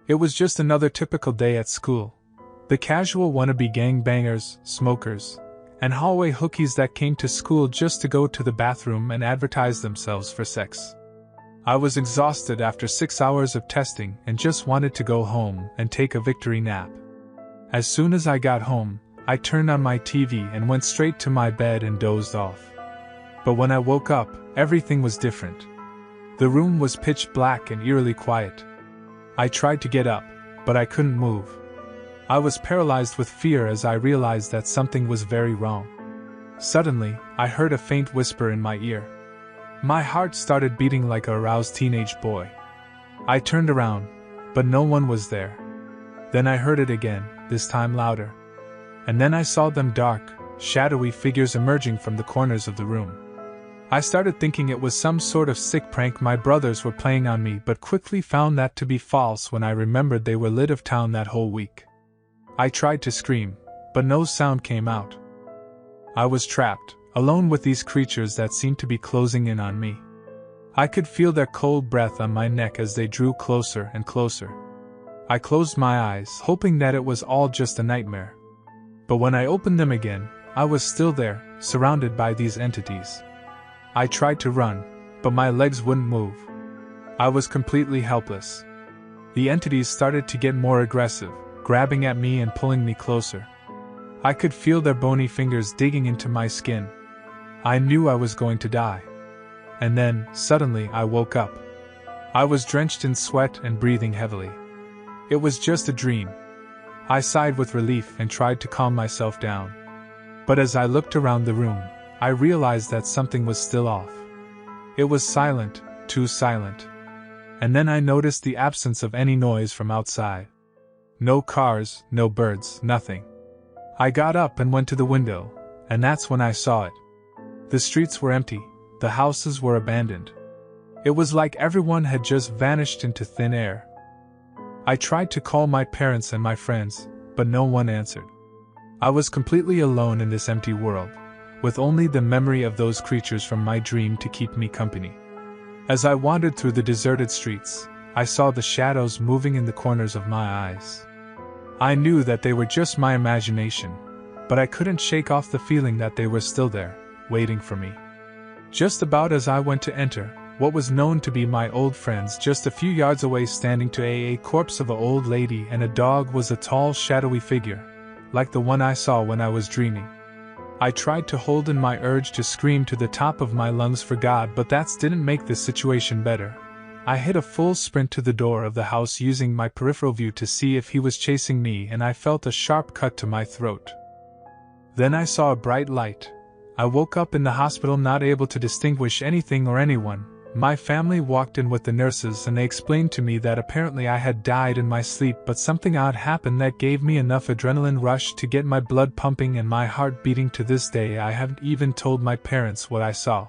It was just another typical day at school. The casual wannabe gangbangers, smokers, and hallway hookies that came to school just to go to the bathroom and advertise themselves for sex. I was exhausted after 6 hours of testing and just wanted to go home and take a victory nap. As soon as I got home, I turned on my TV and went straight to my bed and dozed off. But when I woke up, everything was different. The room was pitch black and eerily quiet. I tried to get up, but I couldn't move. I was paralyzed with fear as I realized that something was very wrong. Suddenly, I heard a faint whisper in my ear. My heart started beating like a aroused teenage boy. I turned around, but no one was there. Then I heard it again, this time louder. And then I saw them dark, shadowy figures emerging from the corners of the room. I started thinking it was some sort of sick prank my brothers were playing on me, but quickly found that to be false when I remembered they were lit of town that whole week. I tried to scream, but no sound came out. I was trapped, alone with these creatures that seemed to be closing in on me. I could feel their cold breath on my neck as they drew closer and closer. I closed my eyes, hoping that it was all just a nightmare. But when I opened them again, I was still there, surrounded by these entities. I tried to run, but my legs wouldn't move. I was completely helpless. The entities started to get more aggressive, grabbing at me and pulling me closer. I could feel their bony fingers digging into my skin. I knew I was going to die. And then, suddenly, I woke up. I was drenched in sweat and breathing heavily. It was just a dream. I sighed with relief and tried to calm myself down. But as I looked around the room, I realized that something was still off. It was silent, too silent. And then I noticed the absence of any noise from outside. No cars, no birds, nothing. I got up and went to the window, and that's when I saw it. The streets were empty, the houses were abandoned. It was like everyone had just vanished into thin air. I tried to call my parents and my friends, but no one answered. I was completely alone in this empty world, with only the memory of those creatures from my dream to keep me company. As I wandered through the deserted streets, I saw the shadows moving in the corners of my eyes. I knew that they were just my imagination, but I couldn't shake off the feeling that they were still there, waiting for me. Just about as I went to enter, what was known to be my old friends just a few yards away, standing to a corpse of an old lady and a dog, was a tall, shadowy figure, like the one I saw when I was dreaming. I tried to hold in my urge to scream to the top of my lungs for God, but that didn't make the situation better. I hit a full sprint to the door of the house using my peripheral view to see if he was chasing me, and I felt a sharp cut to my throat. Then I saw a bright light. I woke up in the hospital, not able to distinguish anything or anyone. My family walked in with the nurses and they explained to me that apparently I had died in my sleep, but something odd happened that gave me enough adrenaline rush to get my blood pumping and my heart beating. To this day I haven't even told my parents what I saw.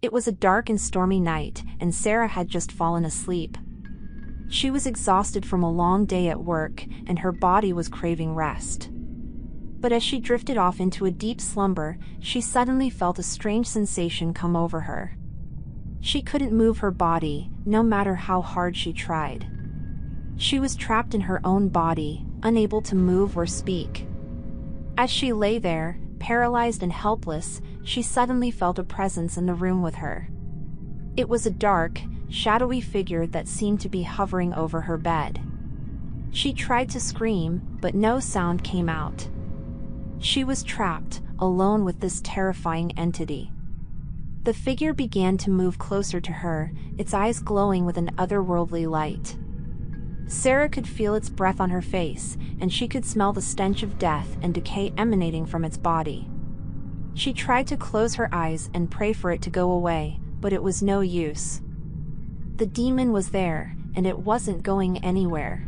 It was a dark and stormy night, and Sarah had just fallen asleep. She was exhausted from a long day at work, and her body was craving rest. But as she drifted off into a deep slumber, she suddenly felt a strange sensation come over her. She couldn't move her body, no matter how hard she tried. She was trapped in her own body, unable to move or speak. As she lay there, paralyzed and helpless, she suddenly felt a presence in the room with her. It was a dark, shadowy figure that seemed to be hovering over her bed. She tried to scream, but no sound came out. She was trapped, alone with this terrifying entity. The figure began to move closer to her, its eyes glowing with an otherworldly light. Sarah could feel its breath on her face, and she could smell the stench of death and decay emanating from its body. She tried to close her eyes and pray for it to go away, but it was no use. The demon was there, and it wasn't going anywhere.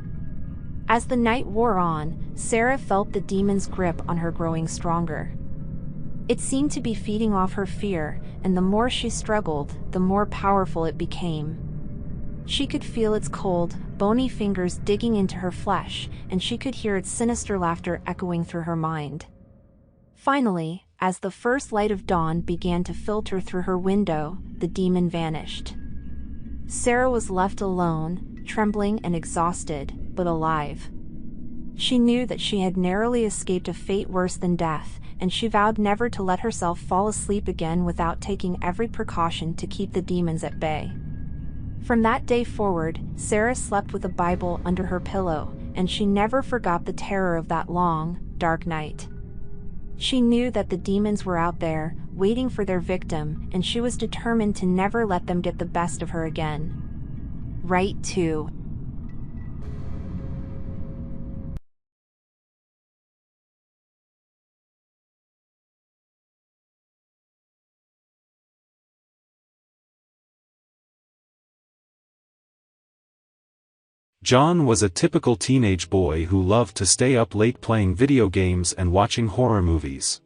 As the night wore on, Sarah felt the demon's grip on her growing stronger. It seemed to be feeding off her fear, and the more she struggled, the more powerful it became. She could feel its cold, bony fingers digging into her flesh, and she could hear its sinister laughter echoing through her mind. Finally, as the first light of dawn began to filter through her window, the demon vanished. Sarah was left alone, trembling and exhausted, but alive. She knew that she had narrowly escaped a fate worse than death, and she vowed never to let herself fall asleep again without taking every precaution to keep the demons at bay. From that day forward, Sarah slept with a Bible under her pillow, and she never forgot the terror of that long, dark night. She knew that the demons were out there, waiting for their victim, and she was determined to never let them get the best of her again. Right 2. John was a typical teenage boy who loved to stay up late playing video games and watching horror movies.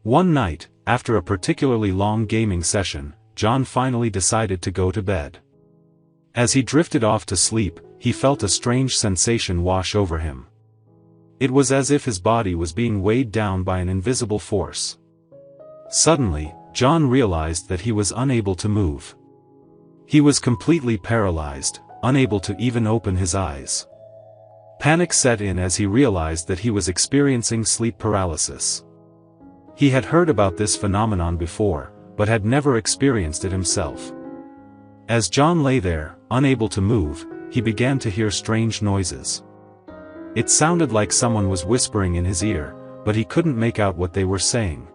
One night, after a particularly long gaming session, John finally decided to go to bed. As he drifted off to sleep, he felt a strange sensation wash over him. It was as if his body was being weighed down by an invisible force. Suddenly, John realized that he was unable to move. He was completely paralyzed, unable to even open his eyes. Panic set in as he realized that he was experiencing sleep paralysis. He had heard about this phenomenon before, but had never experienced it himself. As John lay there, unable to move, he began to hear strange noises. It sounded like someone was whispering in his ear, but he couldn't make out what they were saying.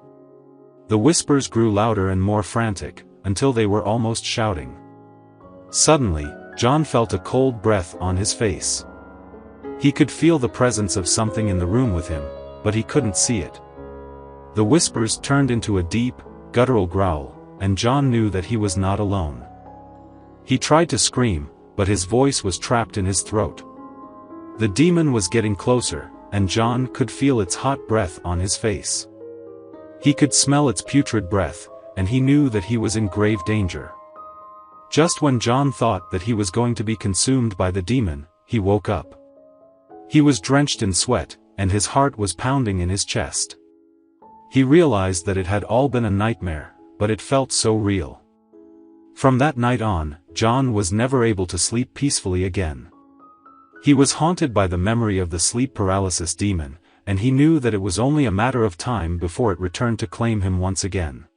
The whispers grew louder and more frantic, until they were almost shouting. Suddenly, John felt a cold breath on his face. He could feel the presence of something in the room with him, but he couldn't see it. The whispers turned into a deep, guttural growl, and John knew that he was not alone. He tried to scream, but his voice was trapped in his throat. The demon was getting closer, and John could feel its hot breath on his face. He could smell its putrid breath, and he knew that he was in grave danger. Just when John thought that he was going to be consumed by the demon, he woke up. He was drenched in sweat, and his heart was pounding in his chest. He realized that it had all been a nightmare, but it felt so real. From that night on, John was never able to sleep peacefully again. He was haunted by the memory of the sleep paralysis demon, and he knew that it was only a matter of time before it returned to claim him once again.